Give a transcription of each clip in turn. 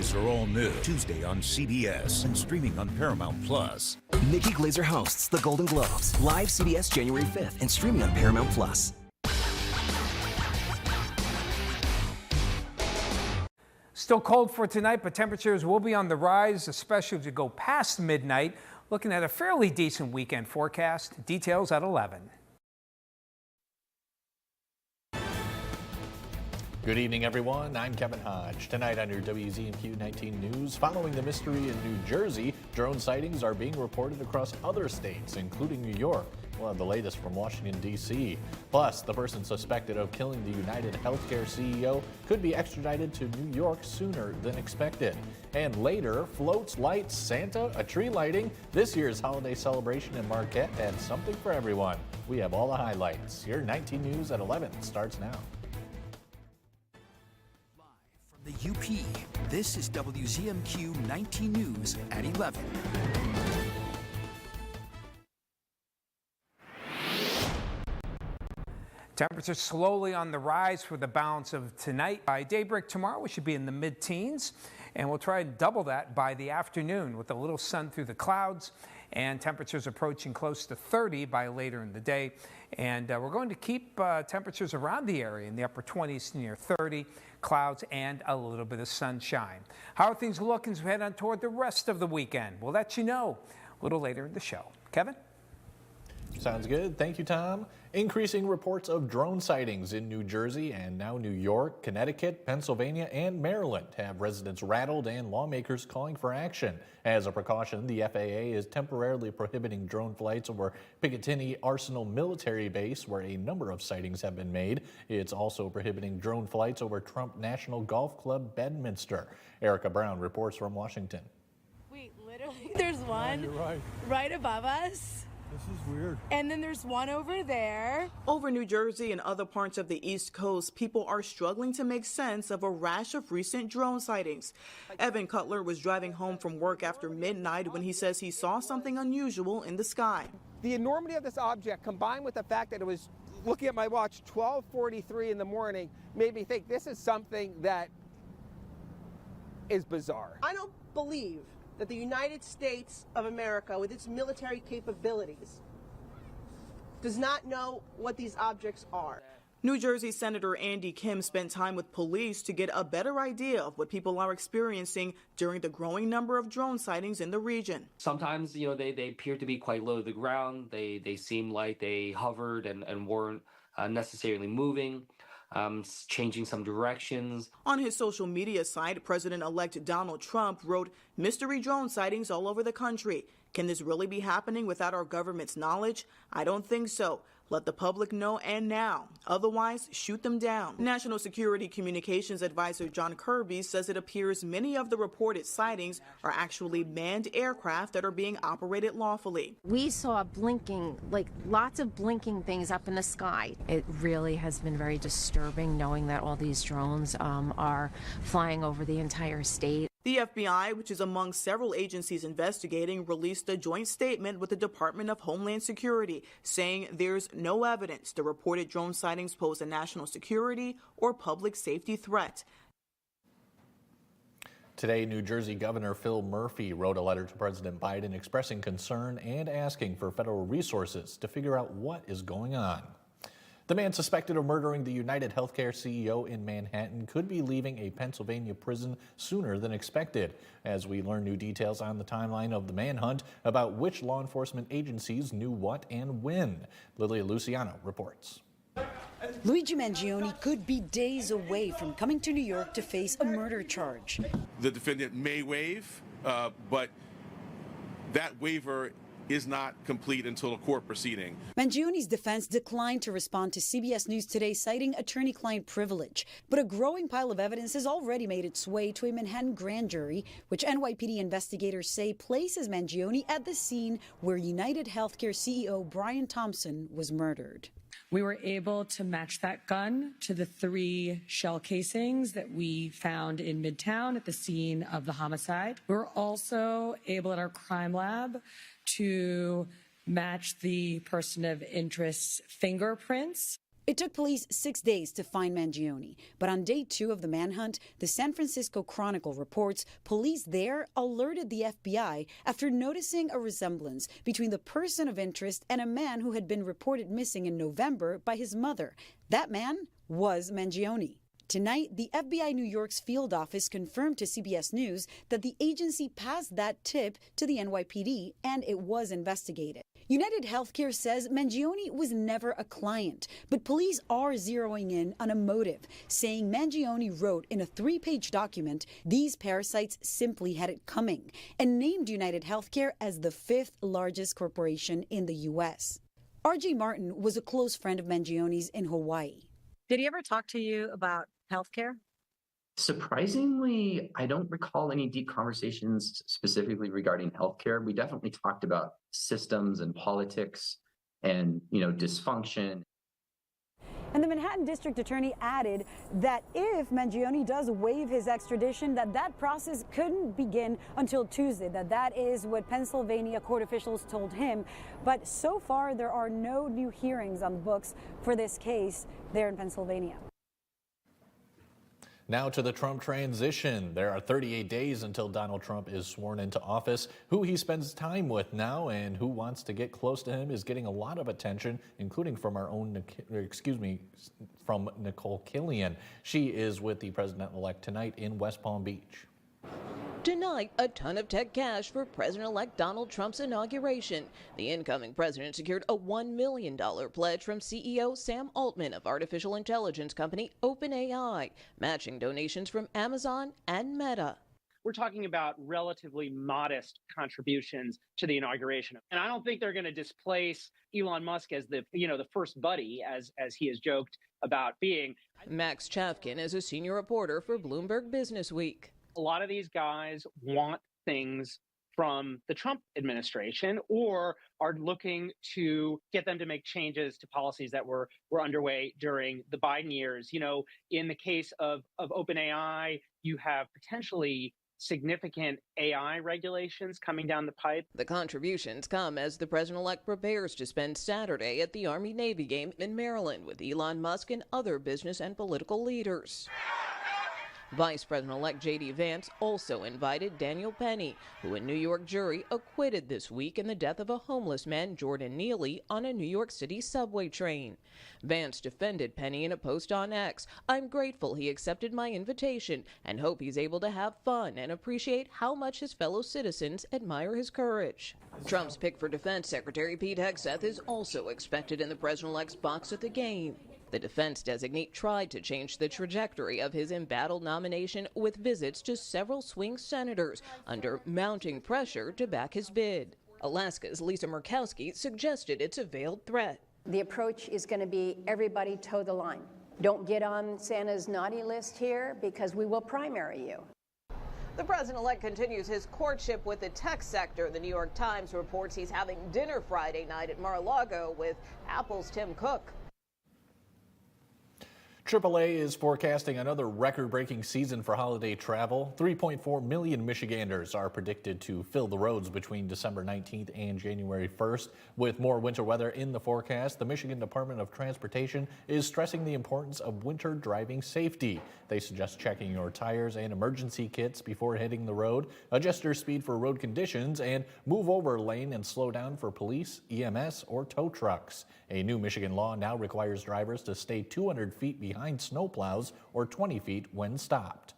Tigers are all new Tuesday on CBS and streaming on Paramount+. Nikki Glazer hosts the Golden Globes, live CBS January 5th and streaming on Paramount+. Still cold for tonight, but temperatures will be on the rise, especially as you go past midnight. Looking at a fairly decent weekend forecast. Details at 11. Good evening, everyone. I'm Kevin Hodge. Tonight on your WZMQ 19 News, following the mystery in New Jersey, drone sightings are being reported across other states, including New York. We'll have the latest from Washington, D.C. Plus, the person suspected of killing the United Healthcare CEO could be extradited to New York sooner than expected. And later, floats, lights, Santa, a tree lighting. This year's holiday celebration in Marquette had something for everyone. We have all the highlights. Your 19 News at 11 starts now. The UP. This is WZMQ 19 News at 11. Temperatures slowly on the rise for the balance of tonight. By daybreak tomorrow, we should be in the mid-teens, and we'll try and double that by the afternoon with a little sun through the clouds and temperatures approaching close to 30 by later in the day. And we're going to keep temperatures around the area in the upper 20s near 30, clouds and a little bit of sunshine. How are things looking as we head on toward the rest of the weekend? We'll let you know a little later in the show. Kevin? Sounds good. Thank you, Tom. Increasing reports of drone sightings in New Jersey and now New York, Connecticut, Pennsylvania, and Maryland have residents rattled and lawmakers calling for action. As a precaution, the FAA is temporarily prohibiting drone flights over Picatinny Arsenal Military Base, where a number of sightings have been made. It's also prohibiting drone flights over Trump National Golf Club, Bedminster. Erica Brown reports from Washington. Wait, literally, there's one right above us. This is weird. And then there's one over there. Over New Jersey and other parts of the East Coast, people are struggling to make sense of a rash of recent drone sightings. Evan Cutler was driving home from work after midnight when he says he saw something unusual in the sky. The enormity of this object, combined with the fact that it was, looking at my watch, 12:43 in the morning, made me think this is something that is bizarre. I don't believe that the United States of America, with its military capabilities, does not know what these objects are. New Jersey Senator Andy Kim spent time with police to get a better idea of what people are experiencing during the growing number of drone sightings in the region. Sometimes, they appear to be quite low to the ground. They seem like they hovered and weren't necessarily moving. Changing some directions. On his social media site, President-elect Donald Trump wrote, "Mystery drone sightings all over the country. Can this really be happening without our government's knowledge? I don't think so. Let the public know and now. Otherwise, shoot them down." National Security Communications Advisor John Kirby says it appears many of the reported sightings are actually manned aircraft that are being operated lawfully. We saw blinking, lots of blinking things up in the sky. It really has been very disturbing knowing that all these drones are flying over the entire state. The FBI, which is among several agencies investigating, released a joint statement with the Department of Homeland Security saying there's no evidence the reported drone sightings pose a national security or public safety threat. Today, New Jersey Governor Phil Murphy wrote a letter to President Biden expressing concern and asking for federal resources to figure out what is going on. The man suspected of murdering the United Healthcare CEO in Manhattan could be leaving a Pennsylvania prison sooner than expected, as we learn new details on the timeline of the manhunt about which law enforcement agencies knew what and when. Lilia Luciano reports. Luigi Mangione could be days away from coming to New York to face a murder charge. The defendant may waive, but that waiver is not complete until a court proceeding. Mangione's defense declined to respond to CBS News Today, citing attorney-client privilege. But a growing pile of evidence has already made its way to a Manhattan grand jury, which NYPD investigators say places Mangione at the scene where United Healthcare CEO Brian Thompson was murdered. We were able to match that gun to the 3 shell casings that we found in Midtown at the scene of the homicide. We were also able at our crime lab to match the person of interest's fingerprints. It took police 6 days to find Mangione, but on day 2 of the manhunt, the San Francisco Chronicle reports police there alerted the FBI after noticing a resemblance between the person of interest and a man who had been reported missing in November by his mother. That man was Mangione. Tonight, the FBI New York's field office confirmed to CBS News that the agency passed that tip to the NYPD and it was investigated. United Healthcare says Mangione was never a client, but police are zeroing in on a motive, saying Mangione wrote in a 3-page document these parasites simply had it coming, and named United Healthcare as the 5th largest corporation in the U.S. R.J. Martin was a close friend of Mangione's in Hawaii. Did he ever talk to you about healthcare? Surprisingly, I don't recall any deep conversations specifically regarding healthcare. We definitely talked about systems and politics and, dysfunction. And the Manhattan District Attorney added that if Mangione does waive his extradition, that process couldn't begin until Tuesday. That is what Pennsylvania court officials told him. But so far, there are no new hearings on the books for this case there in Pennsylvania. Now to the Trump transition. There are 38 days until Donald Trump is sworn into office. Who he spends time with now and who wants to get close to him is getting a lot of attention, including from from Nicole Killian. She is with the president-elect tonight in West Palm Beach. Tonight, a ton of tech cash for President-elect Donald Trump's inauguration. The incoming president secured a $1 million pledge from CEO Sam Altman of artificial intelligence company OpenAI, matching donations from Amazon and Meta. We're talking about relatively modest contributions to the inauguration. And I don't think they're going to displace Elon Musk as the first buddy, as he has joked about being. Max Chafkin is a senior reporter for Bloomberg Business Week. A lot of these guys want things from the Trump administration or are looking to get them to make changes to policies that were underway during the Biden years. In the case of OpenAI, you have potentially significant AI regulations coming down the pipe. The contributions come as the president-elect prepares to spend Saturday at the Army-Navy game in Maryland with Elon Musk and other business and political leaders. Vice President-elect J.D. Vance also invited Daniel Penny, who a New York jury acquitted this week in the death of a homeless man, Jordan Neely, on a New York City subway train. Vance defended Penny in a post on X. "I'm grateful he accepted my invitation and hope he's able to have fun and appreciate how much his fellow citizens admire his courage." Trump's pick for Defense Secretary Pete Hegseth is also expected in the president-elect's box at the game. The defense designee tried to change the trajectory of his embattled nomination with visits to several swing senators under mounting pressure to back his bid. Alaska's Lisa Murkowski suggested it's a veiled threat. The approach is going to be everybody toe the line. Don't get on Santa's naughty list here because we will primary you. The president-elect continues his courtship with the tech sector. The New York Times reports he's having dinner Friday night at Mar-a-Lago with Apple's Tim Cook. AAA is forecasting another record-breaking season for holiday travel. 3.4 million Michiganders are predicted to fill the roads between December 19th and January 1st. With more winter weather in the forecast, the Michigan Department of Transportation is stressing the importance of winter driving safety. They suggest checking your tires and emergency kits before hitting the road, adjust your speed for road conditions, and move over lane and slow down for police, EMS, or tow trucks. A new Michigan law now requires drivers to stay 200 feet behind snowplows or 20 feet when stopped.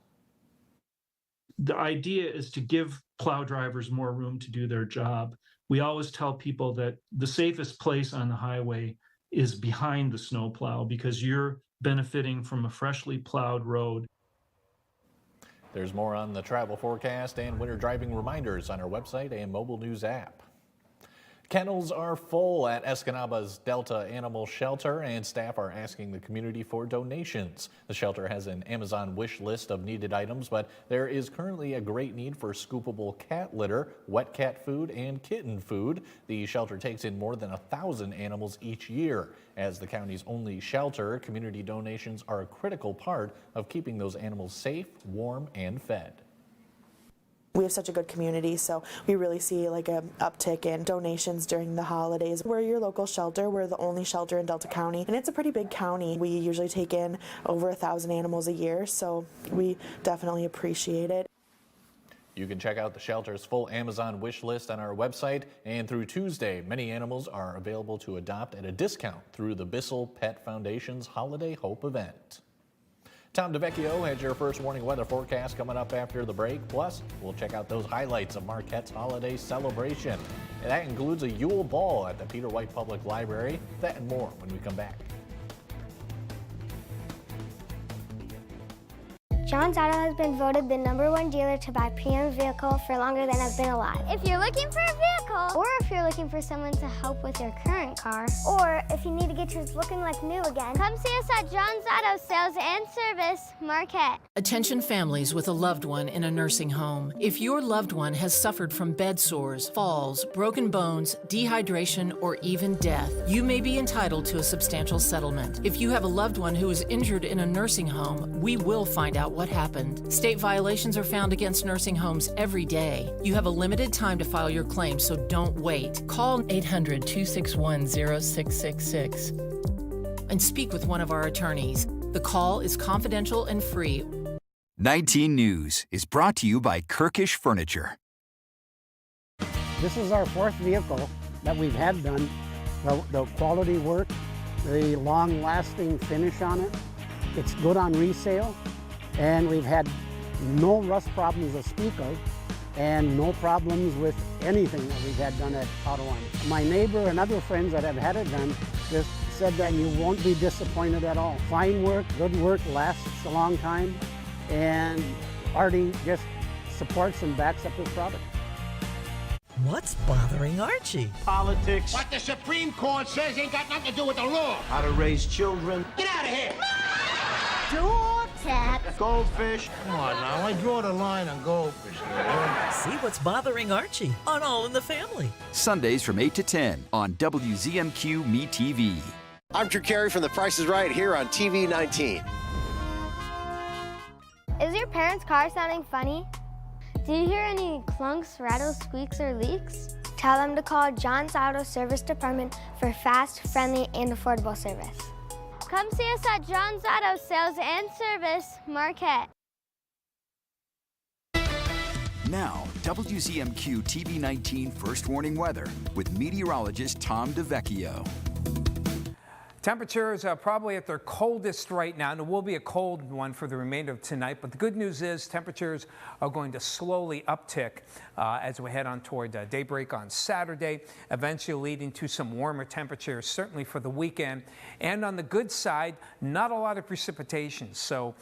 The idea is to give plow drivers more room to do their job. We always tell people that the safest place on the highway is behind the snowplow because you're benefiting from a freshly plowed road. There's more on the travel forecast and winter driving reminders on our website and mobile news app. Kennels are full at Escanaba's Delta Animal Shelter, and staff are asking the community for donations. The shelter has an Amazon wish list of needed items, but there is currently a great need for scoopable cat litter, wet cat food, and kitten food. The shelter takes in more than 1,000 animals each year. As the county's only shelter, community donations are a critical part of keeping those animals safe, warm, and fed. We have such a good community, so we really see like an uptick in donations during the holidays. We're your local shelter. We're the only shelter in Delta County, and it's a pretty big county. We usually take in over 1,000 animals a year, so we definitely appreciate it. You can check out the shelter's full Amazon wish list on our website, and through Tuesday, many animals are available to adopt at a discount through the Bissell Pet Foundation's Holiday Hope event. Tom DeVecchio has your first warning weather forecast coming up after the break. Plus, we'll check out those highlights of Marquette's holiday celebration. And that includes a Yule Ball at the Peter White Public Library. That and more when we come back. John's Auto has been voted the #1 dealer to buy pre-owned vehicle for longer than I've been alive. If you're looking for a vehicle, or if you're looking for someone to help with your current car, or if you need to get yours looking like new again, come see us at John's Auto Sales and Service, Marquette. Attention families with a loved one in a nursing home. If your loved one has suffered from bed sores, falls, broken bones, dehydration, or even death, you may be entitled to a substantial settlement. If you have a loved one who is injured in a nursing home, we will find out what happened. State violations are found against nursing homes every day. You have a limited time to file your claim, so don't wait. Call 800-261-0666 and speak with one of our attorneys. The call is confidential and free. 19 News is brought to you by Kirkish Furniture. This is our 4th vehicle that we've had done. The quality work, the long-lasting finish on it, it's good on resale. And we've had no rust problems to speak of, and no problems with anything that we've had done at Auto Line. My neighbor and other friends that have had it done just said that you won't be disappointed at all. Fine work, good work, lasts a long time, and Artie just supports and backs up his product. What's bothering Archie? Politics. What the Supreme Court says ain't got nothing to do with the law. How to raise children. Get out of here! Door tap. Goldfish. Come on now, I draw the line on goldfish. See what's bothering Archie on All in the Family. Sundays from 8 to 10 on WZMQ Me TV. I'm Drew Carey from The Price is Right here on TV 19. Is your parents' car sounding funny? Do you hear any clunks, rattles, squeaks, or leaks? Tell them to call John's Auto Service Department for fast, friendly, and affordable service. Come see us at John's Auto Sales and Service, Marquette. Now, WZMQ TV 19 First Warning Weather with meteorologist Tom DeVecchio. Temperatures are probably at their coldest right now, and it will be a cold one for the remainder of tonight. But the good news is temperatures are going to slowly uptick as we head on toward daybreak on Saturday, eventually leading to some warmer temperatures, certainly for the weekend. And on the good side, not a lot of precipitation. So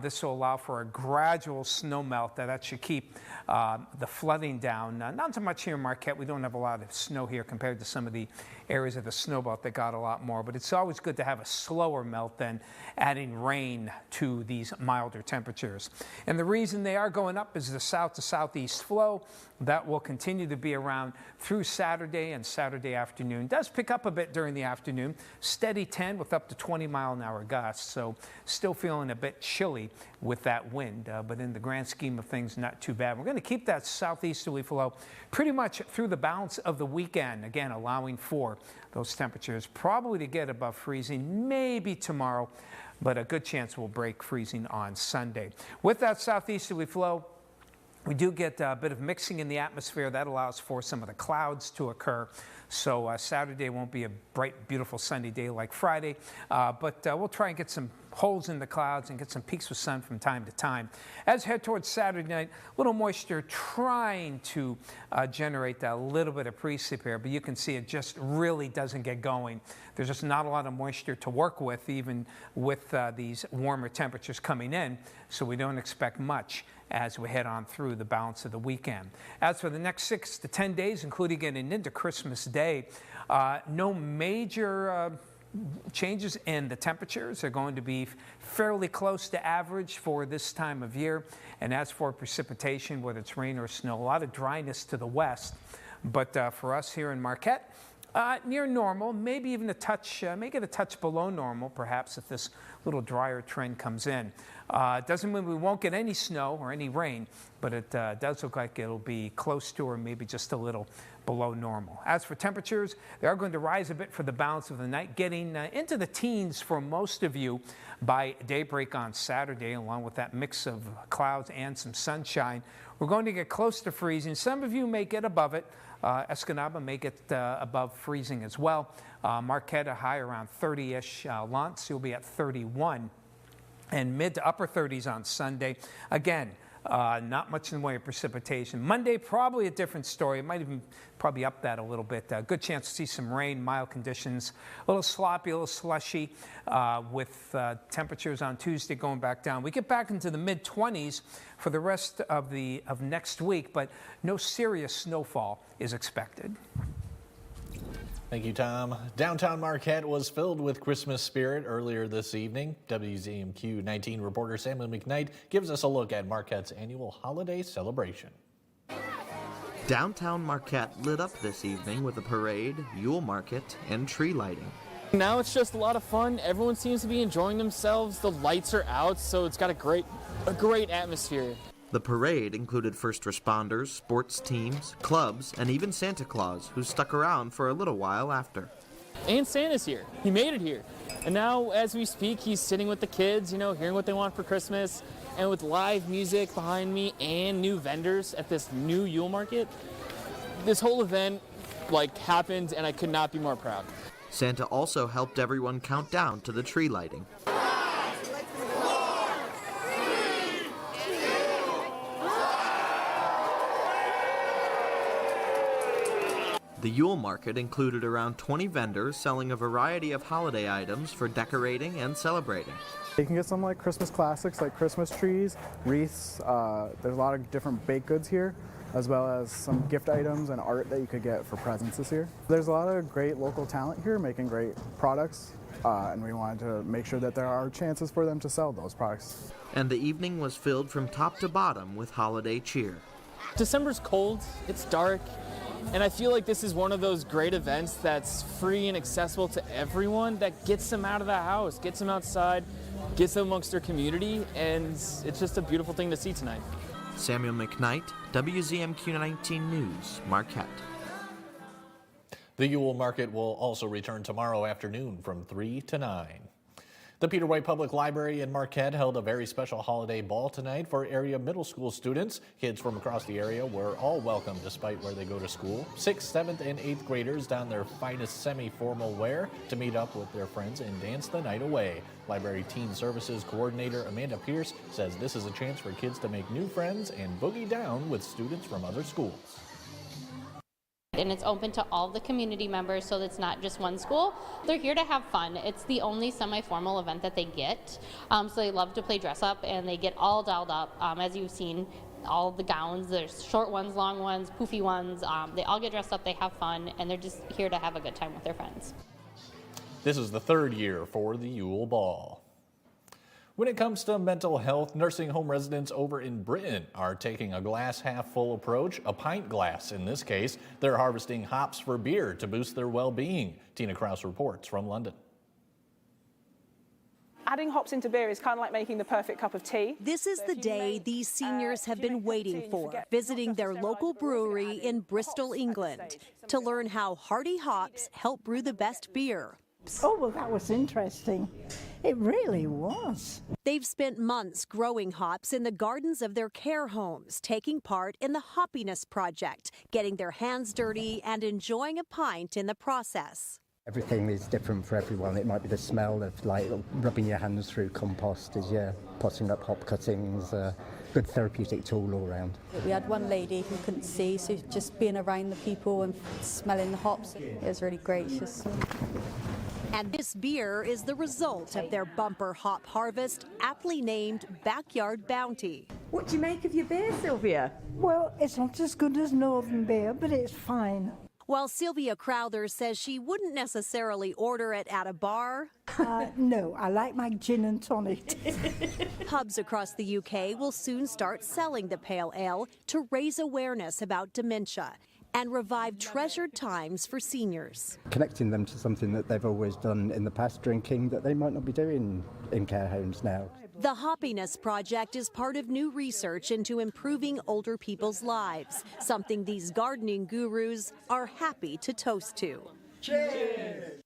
this will allow for a gradual snow melt that should keep the flooding down. Not so much here in Marquette. We don't have a lot of snow here compared to some of the areas of the snow belt that got a lot more, but it's always good to have a slower melt than adding rain to these milder temperatures. And the reason they are going up is the south to southeast flow. That will continue to be around through Saturday and Saturday afternoon. Does pick up a bit during the afternoon. Steady 10 with up to 20-mile-an-hour gusts. So still feeling a bit chilly with that wind. But in the grand scheme of things, not too bad. We're going to keep that southeasterly flow pretty much through the balance of the weekend. Again, allowing for those temperatures probably to get above freezing, maybe tomorrow, but a good chance we'll break freezing on Sunday. With that southeasterly flow, we do get a bit of mixing in the atmosphere. That allows for some of the clouds to occur. So Saturday won't be a bright, beautiful sunny day like Friday, but we'll try and get some holes in the clouds and get some peaks with sun from time to time. As we head towards Saturday night, a little moisture trying to generate a little bit of precip here, but you can see it just really doesn't get going. There's just not a lot of moisture to work with, even with these warmer temperatures coming in, so we don't expect much as we head on through the balance of the weekend. As for the next 6 to 10 days, including getting into Christmas Day, no major changes in the temperatures. They're going to be fairly close to average for this time of year. And as for precipitation, whether it's rain or snow, a lot of dryness to the west. But for us here in Marquette, near normal, maybe even a touch, may get a touch below normal, perhaps, if this little drier trend comes in. Doesn't mean we won't get any snow or any rain, but it does look like it'll be close to or maybe just a little below normal. As for temperatures, they are going to rise a bit for the balance of the night, getting into the teens for most of you by daybreak on Saturday, along with that mix of clouds and some sunshine. We're going to get close to freezing. Some of you may get above it. Escanaba may get above freezing as well. Marquette a high around 30-ish. Lantz, you'll be at 31. And mid to upper 30s on Sunday. Again, not much in the way of precipitation. Monday, probably a different story. It might even probably up that a little bit. Good chance to see some rain, mild conditions, a little sloppy, a little slushy, with temperatures on Tuesday going back down. We get back into the mid-20s for the rest of next week, but no serious snowfall is expected. Thank you, Tom. Downtown Marquette was filled with Christmas spirit earlier this evening. WZMQ 19 reporter Samuel McKnight gives us a look at Marquette's annual holiday celebration. Downtown Marquette lit up this evening with a parade, Yule Market, and tree lighting. Now it's just a lot of fun. Everyone seems to be enjoying themselves. The lights are out, so it's got a great atmosphere. The parade included first responders, sports teams, clubs, and even Santa Claus, who stuck around for a little while after. And Santa's here. He made it here. And now, as we speak, he's sitting with the kids, hearing what they want for Christmas. And with live music behind me and new vendors at this new Yule Market, this whole event, happened, and I could not be more proud. Santa also helped everyone count down to the tree lighting. The Yule Market included around 20 vendors selling a variety of holiday items for decorating and celebrating. You can get some Christmas classics like Christmas trees, wreaths. There's a lot of different baked goods here, as well as some gift items and art that you could get for presents this year. There's a lot of great local talent here making great products, and we wanted to make sure that there are chances for them to sell those products. And the evening was filled from top to bottom with holiday cheer. December's cold, it's dark. And I feel like this is one of those great events that's free and accessible to everyone, that gets them out of the house, gets them outside, gets them amongst their community, and it's just a beautiful thing to see tonight. Samuel McKnight, WZMQ 19 News, Marquette. The Yule Market will also return tomorrow afternoon from 3 to 9. The Peter White Public Library in Marquette held a very special holiday ball tonight for area middle school students. Kids from across the area were all welcome despite where they go to school. 6th, 7th, and 8th graders donned their finest semi-formal wear to meet up with their friends and dance the night away. Library Teen Services Coordinator Amanda Pierce says this is a chance for kids to make new friends and boogie down with students from other schools. And it's open to all the community members, so it's not just one school. They're here to have fun. It's the only semi-formal event that they get. So they love to play dress up, and they get all dolled up. As you've seen, all the gowns, there's short ones, long ones, poofy ones. They all get dressed up, they have fun, and they're just here to have a good time with their friends. This is the 3rd year for the Yule Ball. When it comes to mental health, nursing home residents over in Britain are taking a glass half full approach, a pint glass in this case. They're harvesting hops for beer to boost their well-being. Tina Krause reports from London. Adding hops into beer is kind of like making the perfect cup of tea. This is the day these seniors have been waiting for, visiting their local brewery in Bristol, England, to learn how hearty hops help brew the best beer. Oh, well, that was interesting. It really was. They've spent months growing hops in the gardens of their care homes, taking part in the Hoppiness Project, getting their hands dirty and enjoying a pint in the process. Everything is different for everyone. It might be the smell of rubbing your hands through compost as you're potting up hop cuttings. Good therapeutic tool all around. We had one lady who couldn't see, so just being around the people and smelling the hops, it was really gracious. And this beer is the result of their bumper hop harvest, aptly named Backyard Bounty. What do you make of your beer, Sylvia? Well, it's not as good as Northern beer, but it's fine. While Sylvia Crowther says she wouldn't necessarily order it at a bar. No, I like my gin and tonic. Pubs across the UK will soon start selling the pale ale to raise awareness about dementia and revive treasured times for seniors. Connecting them to something that they've always done in the past, drinking, that they might not be doing in care homes now. The Happiness Project is part of new research into improving older people's lives, something these gardening gurus are happy to toast to. Cheers!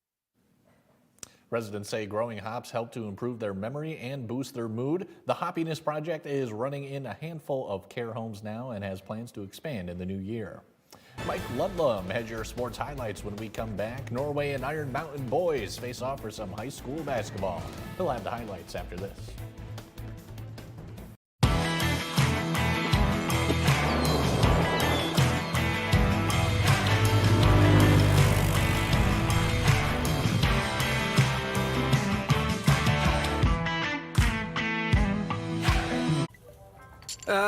Residents say growing hops help to improve their memory and boost their mood. The Happiness Project is running in a handful of care homes now and has plans to expand in the new year. Mike Ludlum has your sports highlights when we come back. Norway and Iron Mountain boys face off for some high school basketball. He'll have the highlights after this.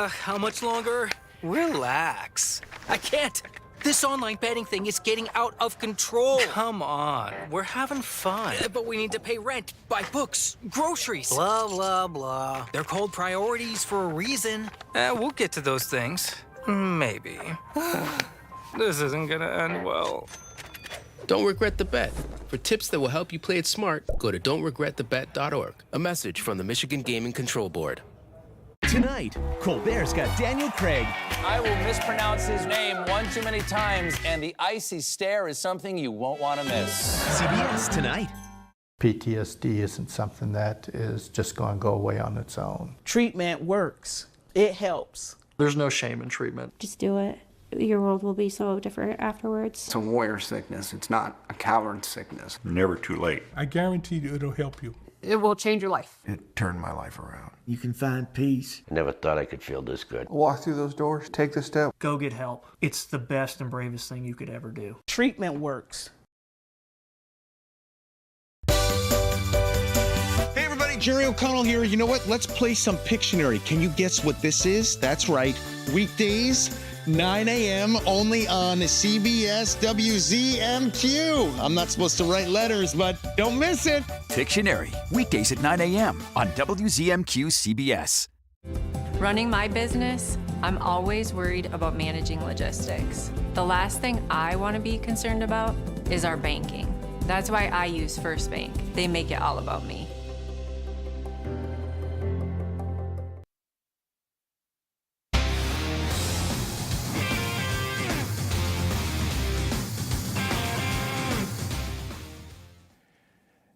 How much longer? Relax. I can't. This online betting thing is getting out of control. Come on, we're having fun. But we need to pay rent, buy books, groceries. Blah, blah, blah. They're called priorities for a reason. We'll get to those things. Maybe. This isn't gonna end well. Don't regret the bet. For tips that will help you play it smart, go to don'tregretthebet.org. A message from the Michigan Gaming Control Board. Tonight, Colbert's got Daniel Craig. I will mispronounce his name one too many times, and the icy stare is something you won't want to miss. CBS tonight. PTSD isn't something that is just going to go away on its own. Treatment works. It helps. There's no shame in treatment. Just do it. Your world will be so different afterwards. It's a warrior sickness. It's not a coward sickness. Never too late. I guarantee you it'll help you. It will change your life. It turned my life around. You can find peace. Never thought I could feel this good. Walk through those doors, take the step. Go get help. It's the best and bravest thing you could ever do. Treatment works. Hey everybody, Jerry O'Connell here. You know what? Let's play some Pictionary. Can you guess what this is? That's right. Weekdays, 9 a.m. only on CBS WZMQ. I'm not supposed to write letters, but don't miss it. Pictionary, weekdays at 9 a.m. on WZMQ CBS. Running my business, I'm always worried about managing logistics. The last thing I want to be concerned about is our banking. That's why I use First Bank. They make it all about me.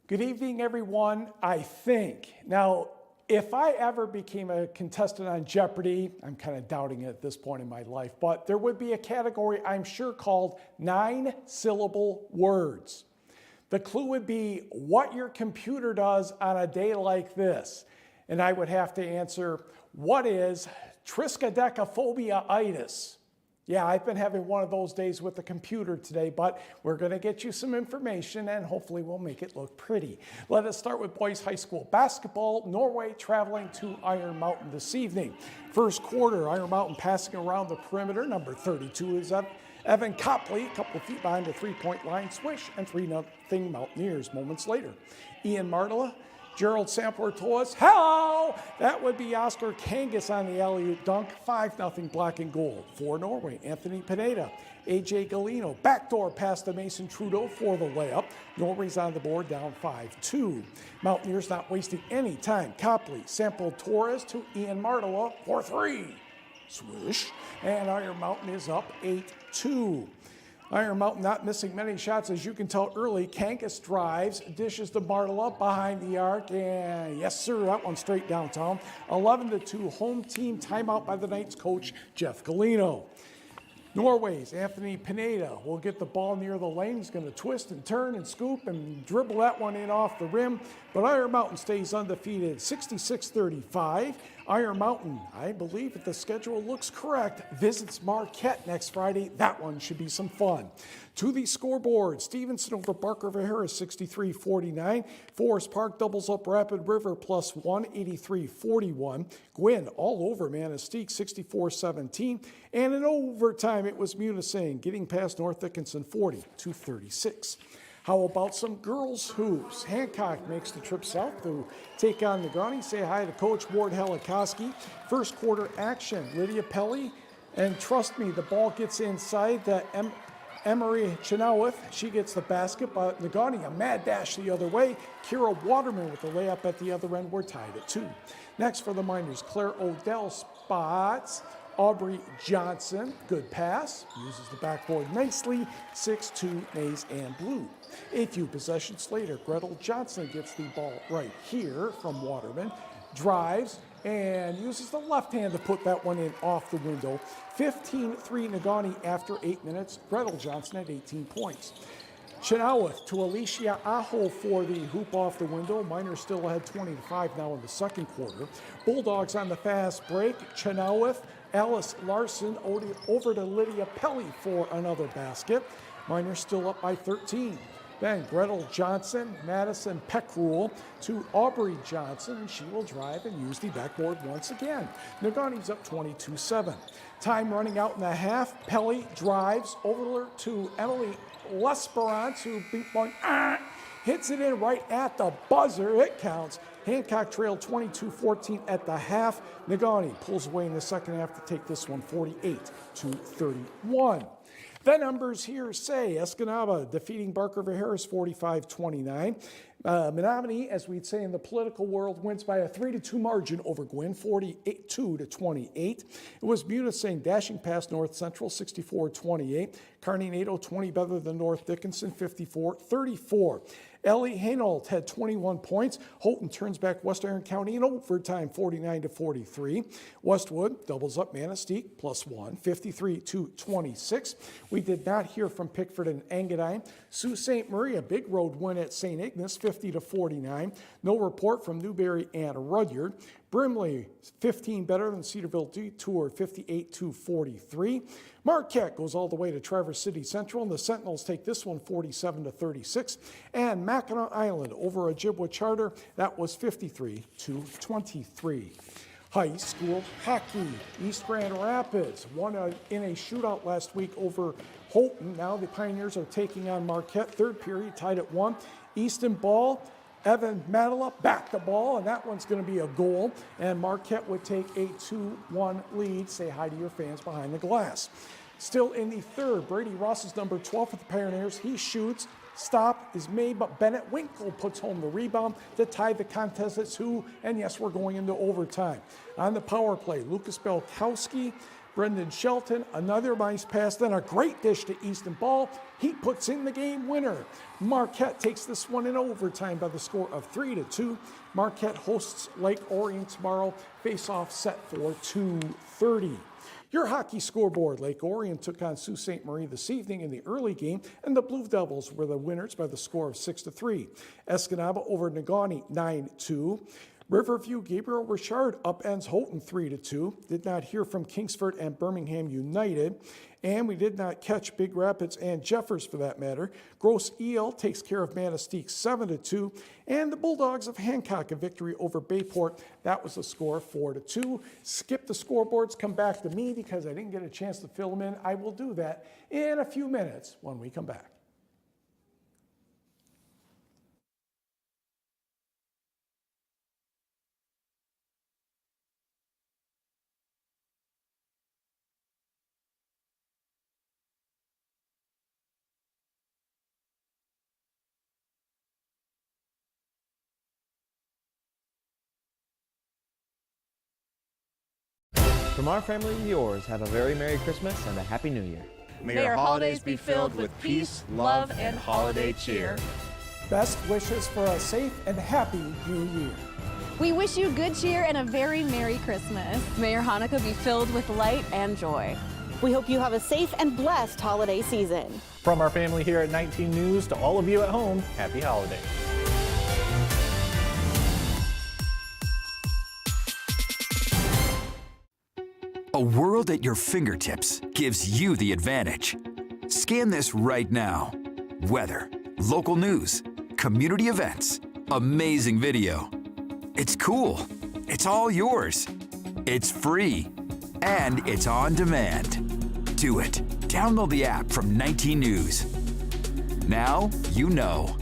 Good evening, everyone, I think. Now, if I ever became a contestant on Jeopardy, I'm kind of doubting it at this point in my life, but there would be a category, I'm sure, called 9-syllable words. The clue would be what your computer does on a day like this. And I would have to answer, what is triskaidekaphobia-itis? Yeah, I've been having one of those days with the computer today, but we're going to get you some information and hopefully we'll make it look pretty. Let us start with boys high school basketball. Norway traveling to Iron Mountain this evening. First quarter, Iron Mountain passing around the perimeter. Number 32 is Evan Copley, a couple of feet behind the three-point line, swish, and 3-0 Mountaineers moments later. Ian Martela, Gerald Sampler Toas, hello! That would be Oscar Kangas on the alley-oop dunk, 5-0 black and gold. For Norway, Anthony Pineda, AJ Galino, backdoor pass to Mason Trudeau for the layup. Norway's on the board, down 5-2. Mountaineers not wasting any time. Copley sampled Torres to Ian Martela for 3. Swish, and Iron Mountain is up 8-2. Iron Mountain not missing many shots, as you can tell early. Kangas drives, dishes to Martela behind the arc, and yes, sir, that one straight downtown. 11-2 home team timeout by the Knights coach, Jeff Galino. Norway's Anthony Pineda will get the ball near the lane. He's going to twist and turn and scoop and dribble that one in off the rim. But Iron Mountain stays undefeated, 66-35. Iron Mountain, I believe if the schedule looks correct, visits Marquette next Friday. That one should be some fun. To the scoreboard, Stevenson over Barker Viera, 63-49. Forest Park doubles up Rapid River +1, 83-41. Gwynn all over Manistee, 64-17. And in overtime, it was Munising getting past North Dickinson, 40-36. How about some girls hoops? Hancock makes the trip south to take on the Gunnies. Say hi to Coach Ward Helikoski. First quarter action, Lydia Pelly. And trust me, the ball gets inside the Emery Chenoweth, she gets the basket, but Nagani, a mad dash the other way. Kira Waterman with the layup at the other end. We're tied at 2. Next for the Miners, Claire Odell spots Aubrey Johnson. Good pass, uses the backboard nicely. 6-2, maize and blue. A few possessions later, Gretel Johnson gets the ball right here from Waterman. Drives and uses the left hand to put that one in off the window. 15-3 Nagani after 8 minutes. Gretel Johnson at 18 points. Chenoweth to Alicia Aho for the hoop off the window. Miners still ahead 20-5 now in the second quarter. Bulldogs on the fast break. Chenoweth, Alice Larson over to Lydia Pelly for another basket. Miners still up by 13. Then Gretel Johnson, Madison Peckrule to Aubrey Johnson, and she will drive and use the backboard once again. Nagani's up 22-7. Time running out in the half. Pelly drives over to Emily Lesperance, who hits it in right at the buzzer. It counts. Hancock trailed 22-14 at the half. Nagani pulls away in the second half to take this one 48-31. The numbers here say Escanaba defeating Barker Harris 45-29. Menominee, as we'd say in the political world, wins by a 3-2 margin over Gwynn, 42-28. It was Munising dashing past North Central, 64-28. Kearney Nato 20 better than North Dickinson, 54-34. Ellie Hainault had 21 points. Houghton turns back West Iron County in overtime, 49-43. Westwood doubles up Manistee, +1, 53-26. We did not hear from Pickford and Engadine. Sault Ste. Marie, a big road win at St. Ignace, 50-49. No report from Newberry and Rudyard. Brimley, 15 better than Cedarville Detour, 58-43. Marquette goes all the way to Traverse City Central, and the Sentinels take this one 47-36. And Mackinac Island over Ojibwa Charter, that was 53-23. High school hockey, East Grand Rapids won in a shootout last week over Houghton. Now the Pioneers are taking on Marquette. Third period tied at 1. Easton ball. Evan Madela back the ball, and that one's going to be a goal. And Marquette would take a 2-1 lead. Say hi to your fans behind the glass. Still in the third, Brady Ross is number 12 for the Pioneers. He shoots. Stop is made, but Bennett Winkle puts home the rebound to tie the contest at 2. And yes, we're going into overtime. On the power play, Lucas Belkowski, Brendan Shelton, another nice pass, then a great dish to Easton Ball. He puts in the game winner. Marquette takes this one in overtime by the score of 3-2. Marquette hosts Lake Orion tomorrow. Face-off set for 2:30. Your hockey scoreboard, Lake Orion took on Sault Ste. Marie this evening in the early game, and the Blue Devils were the winners by the score of 6-3. Escanaba over Nagani 9-2. Riverview, Gabriel Richard upends Houghton 3-2. Did not hear from Kingsford and Birmingham United. And we did not catch Big Rapids and Jeffers for that matter. Grosse Ile takes care of Manistee 7-2. And the Bulldogs of Hancock, a victory over Bayport. That was the score 4-2. Skip the scoreboards, come back to me because I didn't get a chance to fill them in. I will do that in a few minutes when we come back. From our family to yours, have a very Merry Christmas and a Happy New Year. May your holidays be filled with peace, love, and holiday cheer. Best wishes for a safe and happy New Year. We wish you good cheer and a very Merry Christmas. May your Hanukkah be filled with light and joy. We hope you have a safe and blessed holiday season. From our family here at 19 News to all of you at home, happy holidays. A world at your fingertips gives you the advantage. Scan this right now. Weather, local news, community events, amazing video. It's cool. It's all yours. It's free. And it's on demand. Do it. Download the app from 19 News. Now you know.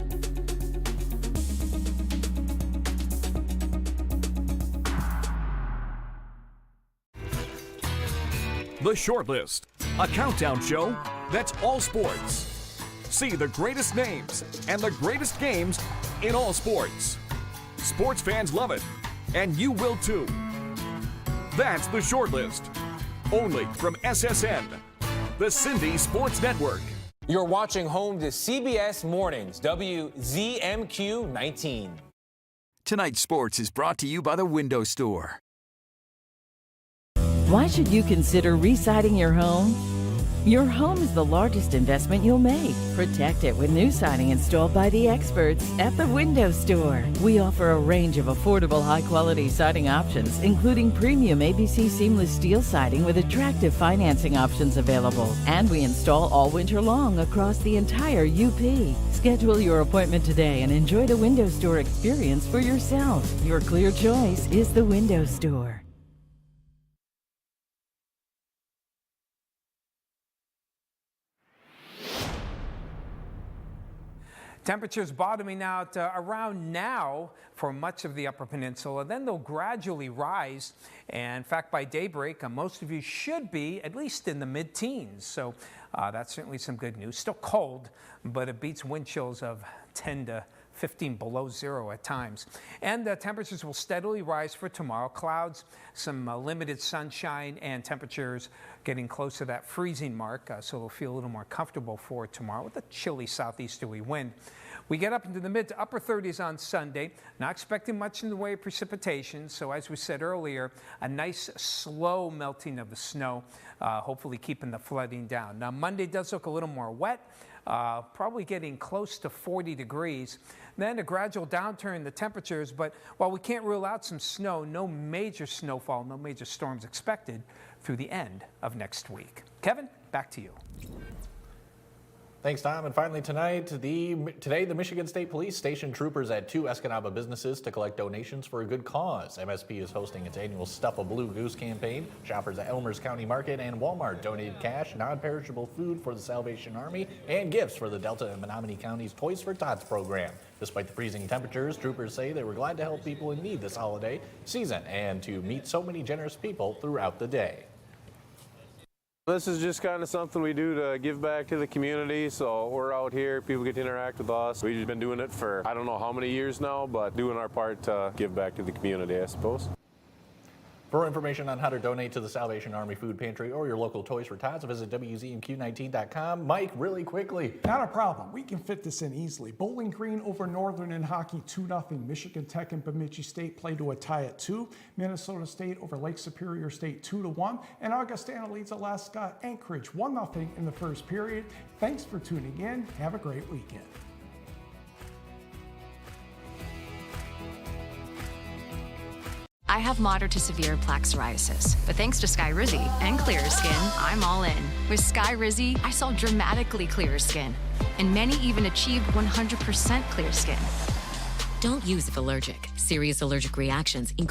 The Shortlist. A countdown show that's all sports. See the greatest names and the greatest games in all sports. Sports fans love it, and you will too. That's the short list. Only from SSN, the Cindy Sports Network. You're watching home to CBS Mornings, WZMQ 19. Tonight's sports is brought to you by the Window Store. Why should you consider re-siding your home? Your home is the largest investment you'll make. Protect it with new siding installed by the experts at the Window Store. We offer a range of affordable, high-quality siding options, including premium ABC seamless steel siding with attractive financing options available. And we install all winter long across the entire UP. Schedule your appointment today and enjoy the Window Store experience for yourself. Your clear choice is the Window Store. Temperatures bottoming out around now for much of the Upper Peninsula. Then they'll gradually rise. And in fact, by daybreak, most of you should be at least in the mid-teens. So that's certainly some good news. Still cold, but it beats wind chills of 10 to 15 below zero at times. And the temperatures will steadily rise for tomorrow. Clouds, some limited sunshine, and temperatures getting close to that freezing mark. So it'll feel a little more comfortable for tomorrow with a chilly southeasterly wind. We get up into the mid to upper 30s on Sunday. Not expecting much in the way of precipitation. So as we said earlier, a nice slow melting of the snow, hopefully keeping the flooding down. Now Monday does look a little more wet. Probably getting close to 40 degrees. Then a gradual downturn in the temperatures, but while we can't rule out some snow, no major snowfall, no major storms expected through the end of next week. Kevin, back to you. Thanks, Tom. And finally tonight, today the Michigan State Police stationed troopers at 2 Escanaba businesses to collect donations for a good cause. MSP is hosting its annual Stuff a Blue Goose campaign. Shoppers at Elmer's County Market and Walmart donated cash, non-perishable food for the Salvation Army, and gifts for the Delta and Menominee County's Toys for Tots program. Despite the freezing temperatures, troopers say they were glad to help people in need this holiday season and to meet so many generous people throughout the day. This is just kind of something we do to give back to the community. So we're out here, people get to interact with us. We've been doing it for I don't know how many years now, but doing our part to give back to the community, I suppose. For information on how to donate to the Salvation Army Food Pantry or your local Toys for Tots, visit WZMQ19.com. Mike, really quickly. Not a problem. We can fit this in easily. Bowling Green over Northern in hockey 2-0. Michigan Tech and Bemidji State play to a tie at 2. Minnesota State over Lake Superior State 2-1. And Augustana leads Alaska Anchorage 1-0 in the first period. Thanks for tuning in. Have a great weekend. I have moderate to severe plaque psoriasis, but thanks to Skyrizi and Clearer Skin, I'm all in. With Skyrizi, I saw dramatically clearer skin, and many even achieved 100% clear skin. Don't use if allergic. Serious allergic reactions include